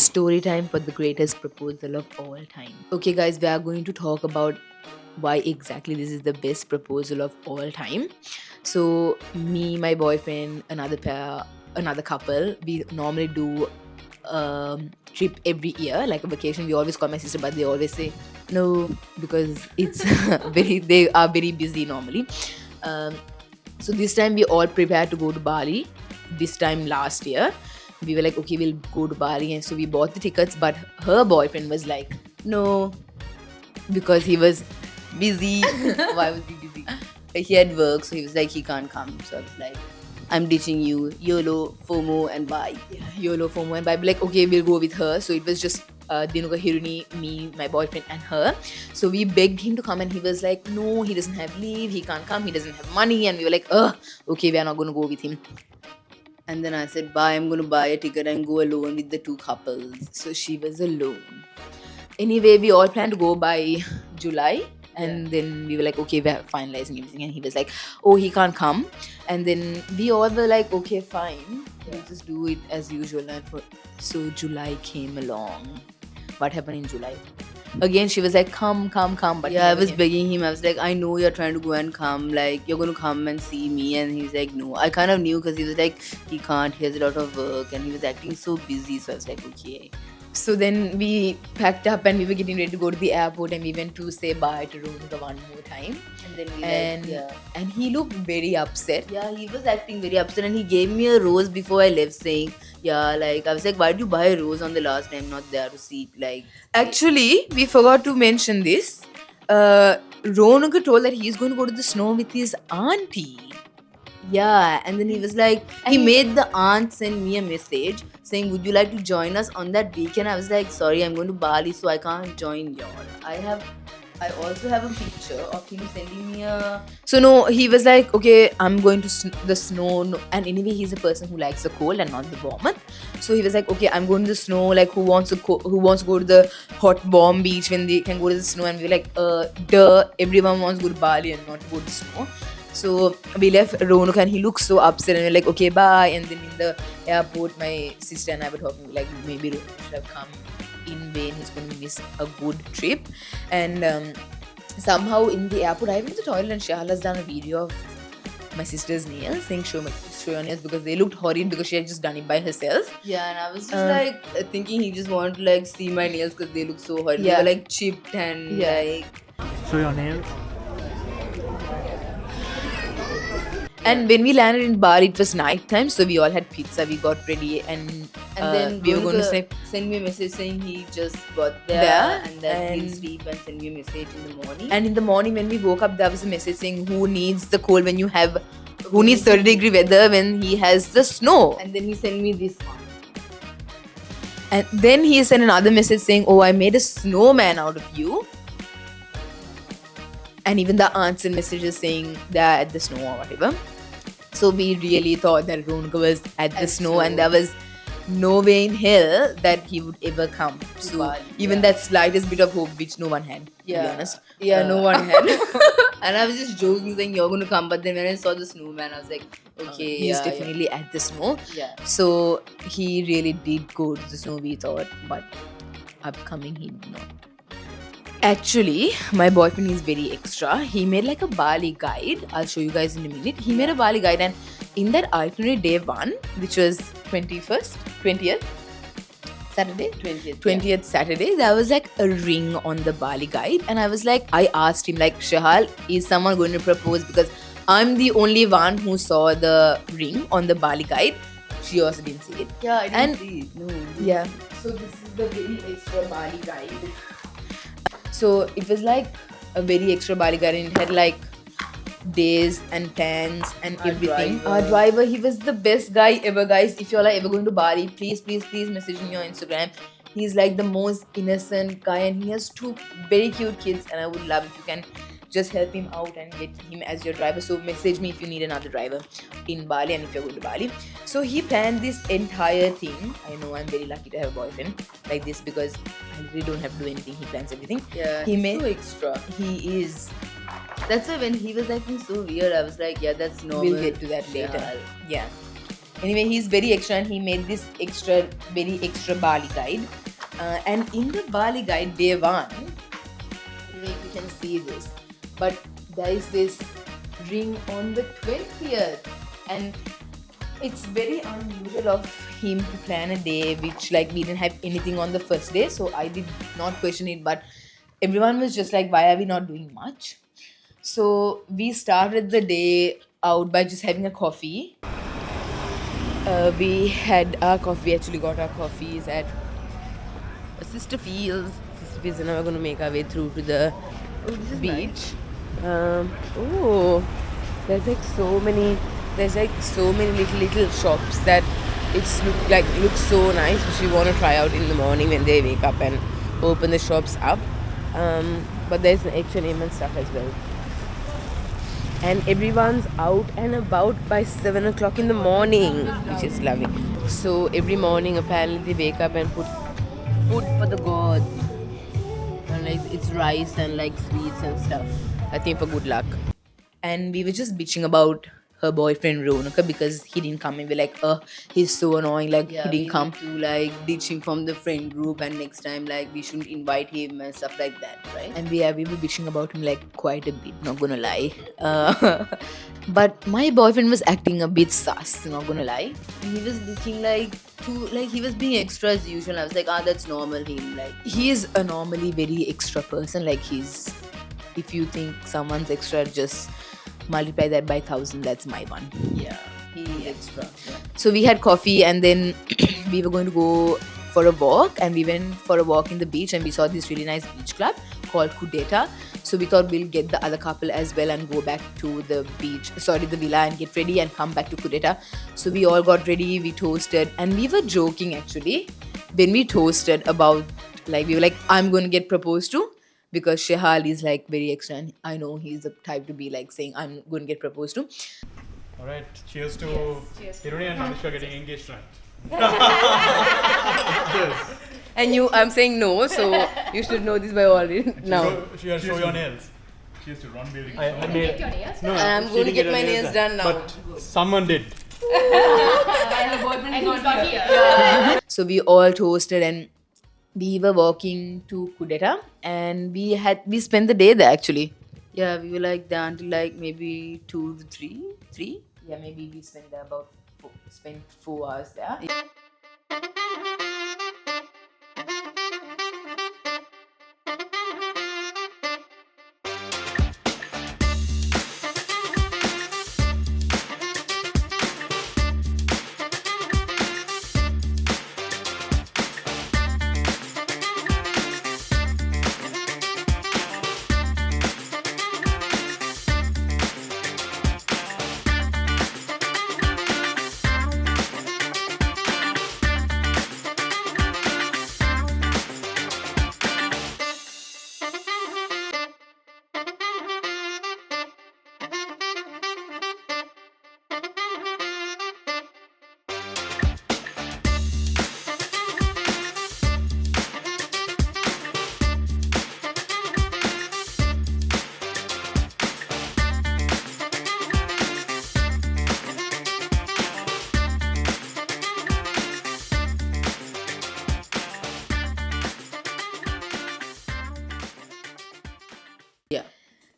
Story time for the greatest proposal of all time. Okay, guys, we are going to talk about why exactly this is the best proposal of all time. So, me, my boyfriend, another pair, another couple, we normally do trip every year, like a vacation. We always call my sister, but they always say no because it's they are very busy normally. Um, so this time we all prepared to go to Bali. This time last year, we were like, okay, we'll go to Bali, and so we bought the tickets. But her boyfriend was like, no, because he was busy. Why was he busy? Like, he had work, so he was like, he can't come. So I was like, I'm ditching you. YOLO, FOMO, and bye. Yeah, YOLO, FOMO, and bye. But like, okay, we'll go with her. So it was just Dinuka, Hiruni, me, my boyfriend, and her. So we begged him to come, and he was like, no, he doesn't have leave. He can't come. He doesn't have money. And we were like, okay, we are not going to go with him. And then I said, bye, I'm going to buy a ticket and go alone with the two couples. So she was alone. Anyway, we all planned to go by July. And then we were like, okay, we're finalizing everything. And he was like, oh, he can't come. And then we all were like, okay, fine. We'll just do it as usual. So July came along. What happened in July? Again, she was like, come. But Yeah, I was begging him. I was like, I know you're trying to go and come. Like, you're going to come and see me. And he's like, no. I kind of knew because he was like, he can't. He has a lot of work. And he was acting so busy. So I was like, okay. So then we packed up and we were getting ready to go to the airport, and we went to say bye to Ronika one more time. And then we And he looked very upset. Yeah, he was acting very upset and he gave me a rose before I left saying, yeah, like, I was like, why did you buy a rose on the last time, not there to see? Like, Actually, we forgot to mention this. Ronika told that he's going to go to the snow with his auntie. yeah. And then he was like, And he he- made the aunt send me a message saying, would you like to join us on that weekend? I was like, sorry, I'm going to Bali, so I can't join y'all. I also have a picture of him sending me a. So no, he was like, okay, I'm going to the snow. And anyway, he's a person who likes the cold and not the warmth. So he was like, okay, I'm going to the snow. Like, who wants to go to the hot warm beach when they can go to the snow? And we were like, duh, everyone wants to go to Bali and not to go to snow. So we left Ronak and he looked so upset, and we're like, okay, bye. And then in the airport, my sister and I were talking like, maybe Ronak should have come in vain. He's going to miss a good trip. And somehow in the airport, I went to the toilet and Shahala's done a video of my sister's nails, saying show your nails, because they looked horrid because she had just done it by herself. Yeah, and I was just thinking he just wanted to like see my nails because they look so horrid. Yeah. They were like chipped and like. Show your nails. And when we landed in Bali, it was night time, so we all had pizza. We got ready, and And then we were going to say, send me a message saying he just got There, there and then he'll and- sleep and send me a message in the morning. and in the morning when we woke up, there was a message saying, who needs the cold when you have, who needs 30-degree weather when he has the snow? And then he sent me this one. And then he sent another message saying, oh, I made a snowman out of you. And even the answer messages saying they're at the snow or whatever. So we really thought that Ronak was at the snow, and there was no way in hell that he would ever come. So Bali, even yeah. that slightest bit of hope, which no one had, to be honest. Yeah, no one had. And I was just joking saying you're going to come. But then when I saw the snowman, I was like, okay, He's yeah, definitely at the snow. Yeah. So he really did go to the snow, we thought, but upcoming he did not. Actually, my boyfriend is very extra. He made like a Bali guide. I'll show you guys in a minute. He made a Bali guide, and in that itinerary, day 1, which was 20th Saturday, 20th Saturday, there was like a ring on the Bali guide, and I was like, I asked him like, Shahal, is someone going to propose? Because I'm the only one who saw the ring on the Bali guide. She also didn't see it. Yeah, I didn't And- see it. No. Yeah. So this is the very extra Bali guide. So it was like a very extra Bali guide, and it had like days and plans and Our everything. driver. Our driver, he was the best guy ever, guys. If you're like ever going to Bali, please message me on Instagram. He's like the most innocent guy, and he has 2 very cute kids, and I would love if you can just help him out and get him as your driver. So message me if you need another driver in Bali and if you're going to Bali. So he planned this entire thing. I know I'm very lucky to have a boyfriend like this, because I really don't have to do anything. He plans everything. Yeah, He he's made- so extra. He is. That's why when he was acting so weird, I was like, yeah, that's normal. We'll get to that later. Yeah. Yeah. Anyway, he's very extra and he made this very extra Bali guide. And in the Bali guide, day one, I don't know if you can see this, but there is this ring on the 20th. And it's very unusual of him to plan a day which like we didn't have anything on the first day. So I did not question it, but everyone was just like, why are we not doing much? So we started the day out by just having a coffee. We had our coffee, actually got our coffees at Sister Fields. Sister Fields, and now we're going to make our way through to the beach. Oh, there's like so many little shops that looks so nice, which we want to try out in the morning when they wake up and open the shops up. But there's an H&M and stuff as well. And everyone's out and about by 7 o'clock in the morning, which is lovely. So every morning apparently they wake up and put food for the gods. And like it's rice and like sweets and stuff. I think for good luck. And we were just bitching about her boyfriend Ronika because he didn't come, and we're like, he's so annoying, like Yeah, he we didn't come. need to like ditch him from the friend group, and next time like we shouldn't invite him and stuff like that, right? And we were bitching about him like quite a bit, not gonna lie. But my boyfriend was acting a bit sus, not gonna lie. He was looking he was being extra as usual. I was like, that's normal him. Like He is a normally very extra person. Like if you think someone's extra, just multiply that by 1,000. That's my one. yeah, he is extra. Yeah. So we had coffee and then we were going to go for a walk, and we went for a walk in the beach and we saw this really nice beach club called Kudeta. So we thought we'll get the other couple as well and go back to the villa, and get ready and come back to Kudeta. So we all got ready, we toasted, and we were joking actually when we toasted about, like, we were like, I'm going to get proposed to, because Shehal is like very extra and I know he's the type to be like saying I'm going to get proposed to. All right, cheers to Hiruni and Anushka getting engaged tonight. Cheers. And I'm saying no, so you should know this by already now. Show your nails. Cheers to Ron Bailey. I made No, I'm she going to didn't get her my nails done now. But someone did. I got here. So we all toasted and we were walking to Kudeta, and we spent the day there actually. Yeah, we were like there until like maybe 2 to 3. Yeah, maybe we spent there spent 4 hours there.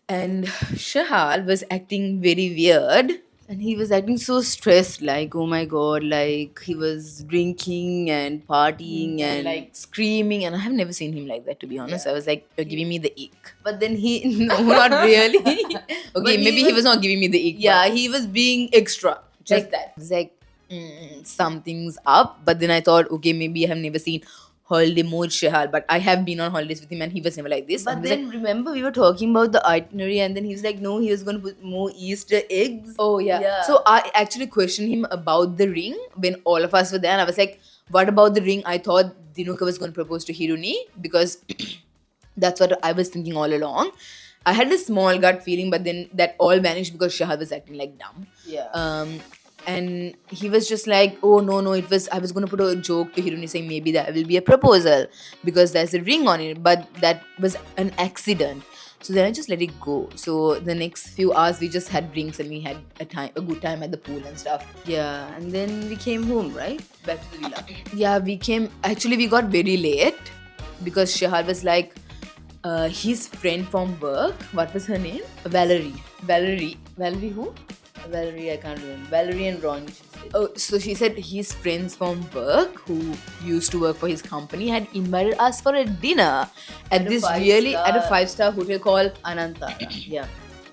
And Shahal was acting very weird. And he was acting so stressed, like, oh my god, like he was drinking and partying and like screaming, and I have never seen him like that, to be honest. Yeah. I was like, you're giving me the ick. but then no, not really. Okay, But maybe he was not giving me the ick. Yeah, he was being extra. Just like that. It's like something's up. But then I thought, okay, maybe I have never seen holiday mode Shehal, but I have been on holidays with him and he was never like this. But And he was then remember we were talking about the itinerary, and then he was like, no, he was going to put more Easter eggs. oh yeah. Yeah. So I actually questioned him about the ring when all of us were there, and I was like, what about the ring? I thought Dinuka was going to propose to Hiruni because that's what I was thinking all along. I had a small gut feeling, but then that all vanished because Shahad was acting like dumb. Yeah. And he was just like, oh no, I was gonna put a joke to Hiruni saying maybe that will be a proposal because there's a ring on it, but that was an accident. So then I just let it go. So the next few hours we just had drinks and we had a good time at the pool and stuff. Yeah, and then we came home, right? Back to the villa. Yeah, we got very late because Shahar was like, his friend from work. What was her name? Valerie. Valerie who? Valerie, I can't remember. Valerie and Ron, she said. Oh, so she said his friends from work who used to work for his company had invited us for a dinner at At a this five-star- at a 5-star hotel called, Anantara. Yeah.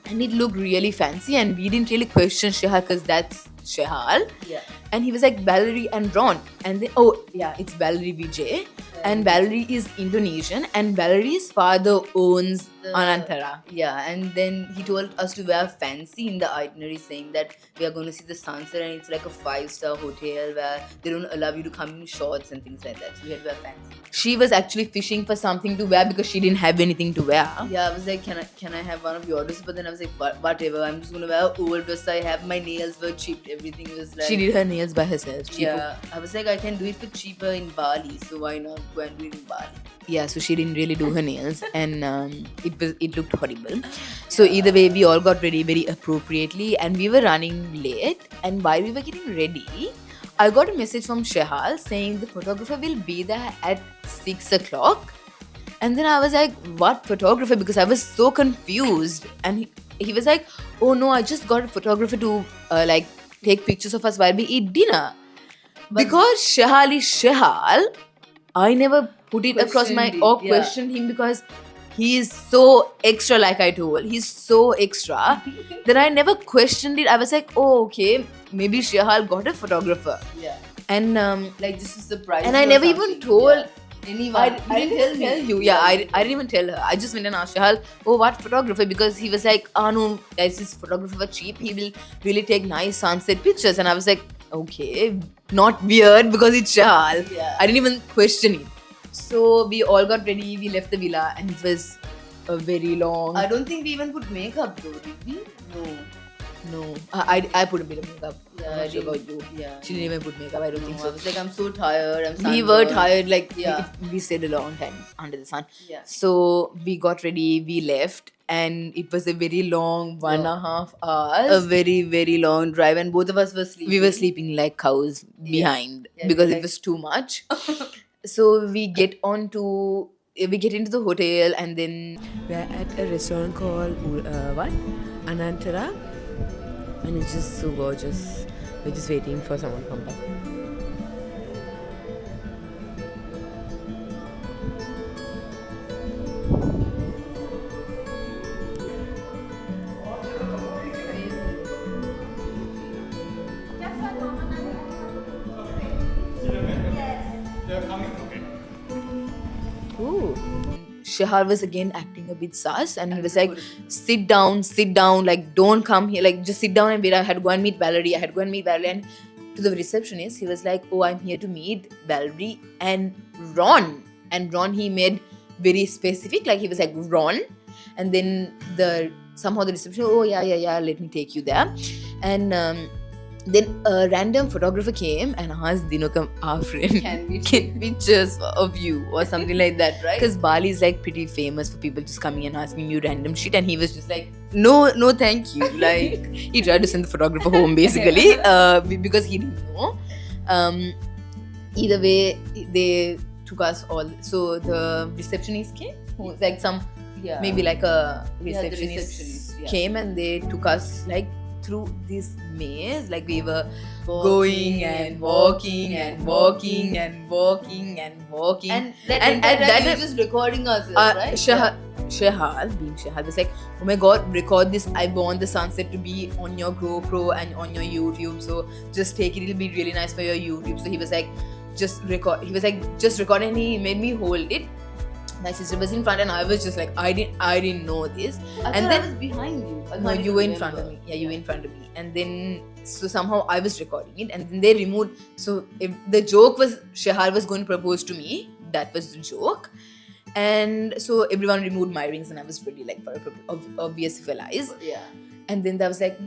and it looked really fancy, and we didn't really question Shahar because that's Shahar. Yeah. And he was like Valerie and Ron, and then oh yeah, it's Valerie Vijay, and Valerie is Indonesian, and Valerie's father owns The- Anantara. Yeah, and then he told us to wear fancy in the itinerary, saying that we are going to see the sunset and it's like a 5-star hotel where they don't allow you to come in shorts and things like that. So we had to wear fancy. She was actually fishing for something to wear because she didn't have anything to wear. Yeah, I was like, can I have one of your dresses? But then I was like, whatever. I'm just gonna wear an old dress. I have my nails were chipped. Everything was like. She did her nails by herself. Yeah, I was like, I can do it for cheaper in Bali, so why not go and do it in Bali? Yeah, so she didn't really do her nails, and it looked horrible. So either way, we all got ready very appropriately, and we were running late. And while we were getting ready, I got a message from Shehal saying the photographer will be there at 6 o'clock. And then I was like, what photographer? Because I was so confused. And he was like, oh no, I just got a photographer to like take pictures of us while we eat dinner. Because Shehal is Shehal, I never put it across my Questioned it, or yeah. questioned him because he is so extra, like I told. He's so extra that I never questioned it. I was like, oh, okay, maybe Shehal got a photographer. Yeah, And like just a surprise. And I or never something. even told Yeah. anyone. I didn't tell you. Yeah, I didn't even tell her. I just went and asked Shahal, oh, what photographer? Because he was like, oh no, guys, this photographer for cheap. He will really take nice sunset pictures. And I was like, okay, not weird because it's Shahal. Yeah. I didn't even question it. So we all got ready. We left the villa, and it was a very long. I don't think we even put makeup though, did we? No. No, I put a bit of makeup. Yeah, I'm I not sure didn't. about you. Yeah. She didn't even put makeup. I don't think No, I so. was like, I'm so tired. I'm We were sunburned. tired, like Yeah. we stayed a long time under the sun. Yeah. So we got ready, we left, and it was a very long 1.5 hours. A very, very long drive, and both of us were sleeping. We were sleeping like cows behind Yeah, because like- it was too much. So we get into the hotel, and then We're at a restaurant called what? Anantara, and it's just so gorgeous. We're just waiting for someone to come back. They're coming, okay. ooh, Shahar was again acting a bit sus, and he was like, sit down, like don't come here, like just sit down and wait. I had to go and meet Valerie. And to the receptionist, he was like, oh, I'm here to meet Valerie and Ron. And Ron, he made very specific, like he was like, Ron. And then somehow the receptionist, oh yeah, let me take you there. And then a random photographer came and asked Dinokam, our friend, Can we take pictures of you or something like that, right? because Bali is like pretty famous for people just coming and asking you random shit, and he was just like, no, thank you. Like he tried to send the photographer home basically, because he didn't know. Either way, they took us all. So the receptionist came, who was like some yeah. maybe like a Yeah, the receptionist, receptionist, yeah. came, and they took us like through this maze, like we were Walking going and walking and walking and walking and walking. And that And entire at time that we were time- just recording ourselves, right? Shehal, being Shehal, was like, oh my god, record this. I want the sunset to be on your GoPro and on your YouTube. So just take it. It'll be really nice for your YouTube. So he was like, just record. He was like, just record, and he made me hold it. My sister was in front, and I was just like, I didn't know this. I and thought then- I was behind you. I No, can't you even were in front of remember. me. Yeah, you were in front of me. And then, so somehow I was recording it, and then they removed. So if the joke was Shahar was going to propose to me. That was the joke. And so everyone removed my rings, and I was pretty like for obvious fellas. Yeah. And then that was like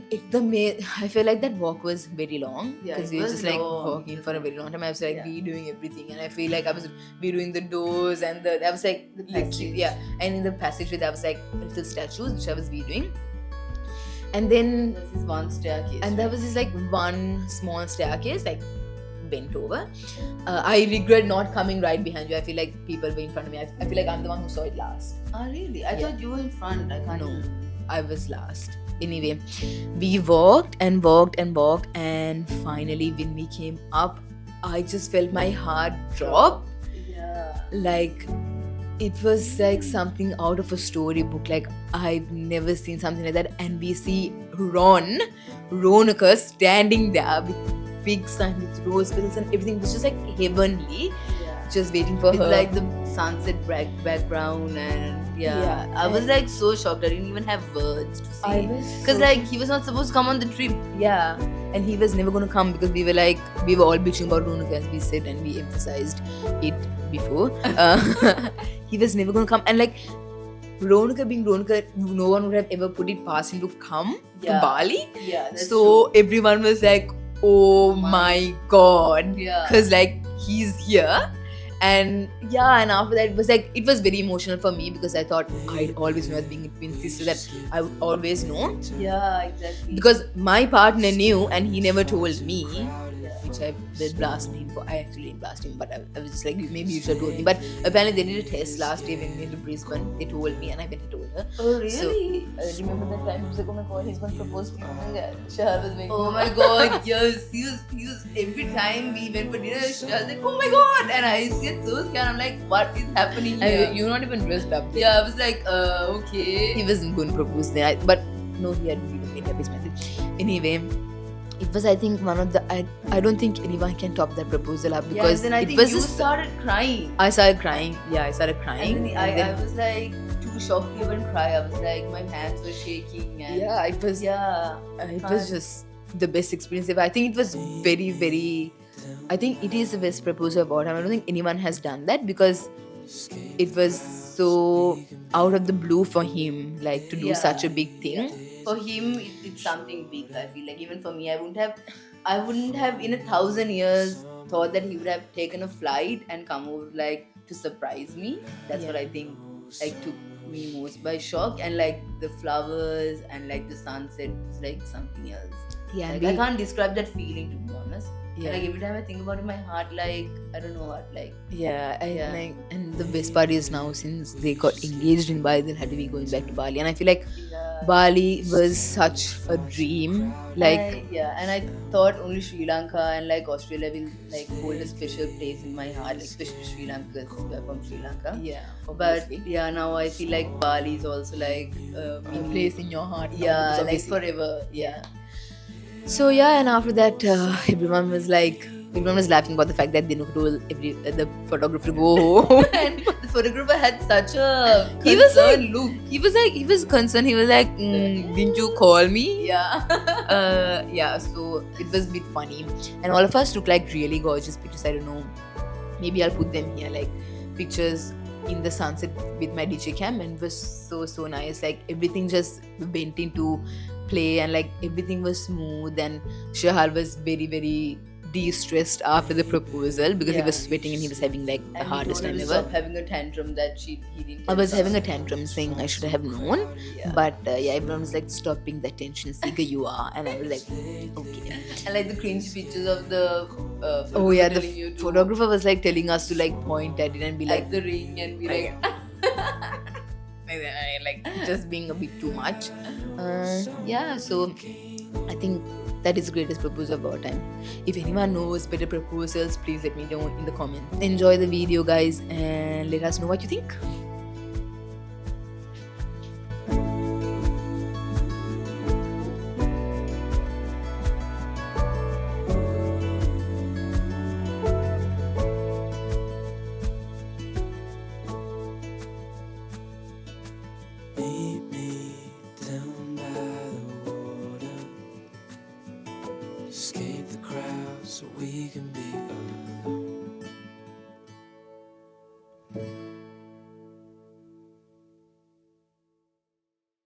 I feel like that walk was very long Yeah, because it we were was just like long. walking for a very long time. I was like Yeah. redoing everything, and I feel like I was redoing the doors and I was like passage. yeah, and in the passageway there was like little statues which I was redoing, and then There's this one staircase. and there was this like one small staircase like bent over. I regret not coming right behind you. I feel like people were in front of me. I feel like I'm the one who saw it last. Oh really? I Yeah. thought you were in front. I can't. No. remember. I was last. Anyway, we walked and walked and walked, and finally, when we came up, I just felt my heart drop. Yeah. Like it was like something out of a storybook. Like I've never seen something like that. And we see Ronica standing there with big sun, with rose petals and everything. It was just like heavenly, Yeah. just waiting for With her. like the sunset background and Yeah, I was and- like so shocked. I didn't even have words to I say was because so- like he was not supposed to come on the trip. Yeah, and he was never gonna come because we were all bitching about Ronak, as we said, and we emphasized it before. He was never gonna come, and like Ronak being Ronak, no one would have ever put it past him to come to Yeah. Bali. Yeah. That's So everyone was like, "Oh my god!" true. Yeah. Because like he's here. And yeah, and after that, it was very emotional for me because I thought I'd always know, as being a twin sister, that I would always know. Yeah. Exactly. Because my partner knew and he never told me, which I did blast him for. I actually didn't blast him, but I was just like, maybe you should have told me. But apparently, they did a test last day when we went to Brisbane. They told me, and I went and told her. Oh really? So, remember that time he was like, oh my god, he's going to propose to me. Oh my god, Shahar was making Oh my god, yes, he was every time we went for dinner, I was like, oh my god, and I get so scared. I'm like, what is happening here? You're not even dressed up. Yeah, I was like, okay. He wasn't going to propose then, but no, he had really made up his mind. Anyway, it was, I think, one of the. I don't think anyone can top that proposal up because then I it think was you just. started crying. I started crying. Yeah, I started crying. And then I was like too shocked to even cry. I was like, my hands were shaking. And yeah, it was. yeah. It was just the best experience ever. I think it was very, very. I think it is the best proposal of all time. I don't think anyone has done that because it was so out of the blue for him, like to do Yeah. such a big thing. For him, it's something big. I feel like even for me, I wouldn't have in 1,000 years thought that he would have taken a flight and come over like to surprise me. That's what I think like took me most by shock. And like the flowers and like the sunset was like something else. Yeah, Like, I can't describe that feeling, to be honest. Yeah. Like every time I think about it, my heart like I don't know what like. Yeah, Yeah. like, and the best part is now since they got engaged in Bali, they'll have to be going back to Bali, and I feel like Bali was such a dream. Like, And I thought only Sri Lanka and like Australia will like hold a special place in my heart, like especially Sri Lanka because we are from Sri Lanka. yeah, But yeah, now I feel like Bali is also like a place in your heart. now, Yeah, because like obviously- forever. Yeah. So yeah, and after that, everyone was laughing about the fact that they told the photographer to go home. And the photographer had such a He was like- concerned look. he was concerned. He was like, didn't you call me? Yeah. Yeah, so it was a bit funny, and all of us took like really gorgeous pictures. I don't know, maybe I'll put them here, like pictures in the sunset with my DJ cam, and it was so nice. Like everything just went into play, and like everything was smooth, and Shahar was very, very de-stressed after the proposal because he Yeah. was sweating and he was having like the And he hardest told her time to ever. stop having a tantrum that he didn't. I was tell having her. a tantrum saying I should have known, Yeah. but yeah, everyone was like, stop being the attention seeker you are, and I was like, okay. And like the cringe pictures of the Oh yeah, the telling you to photographer was like telling us to like point at it and be like, at the ring and be like, like just being a bit too much. Yeah, so I think that is the greatest proposal of our time. If anyone knows better proposals, please let me know in the comments. Enjoy the video, guys, and let us know what you think. Meet me down by the water. Escape the crowd so we can be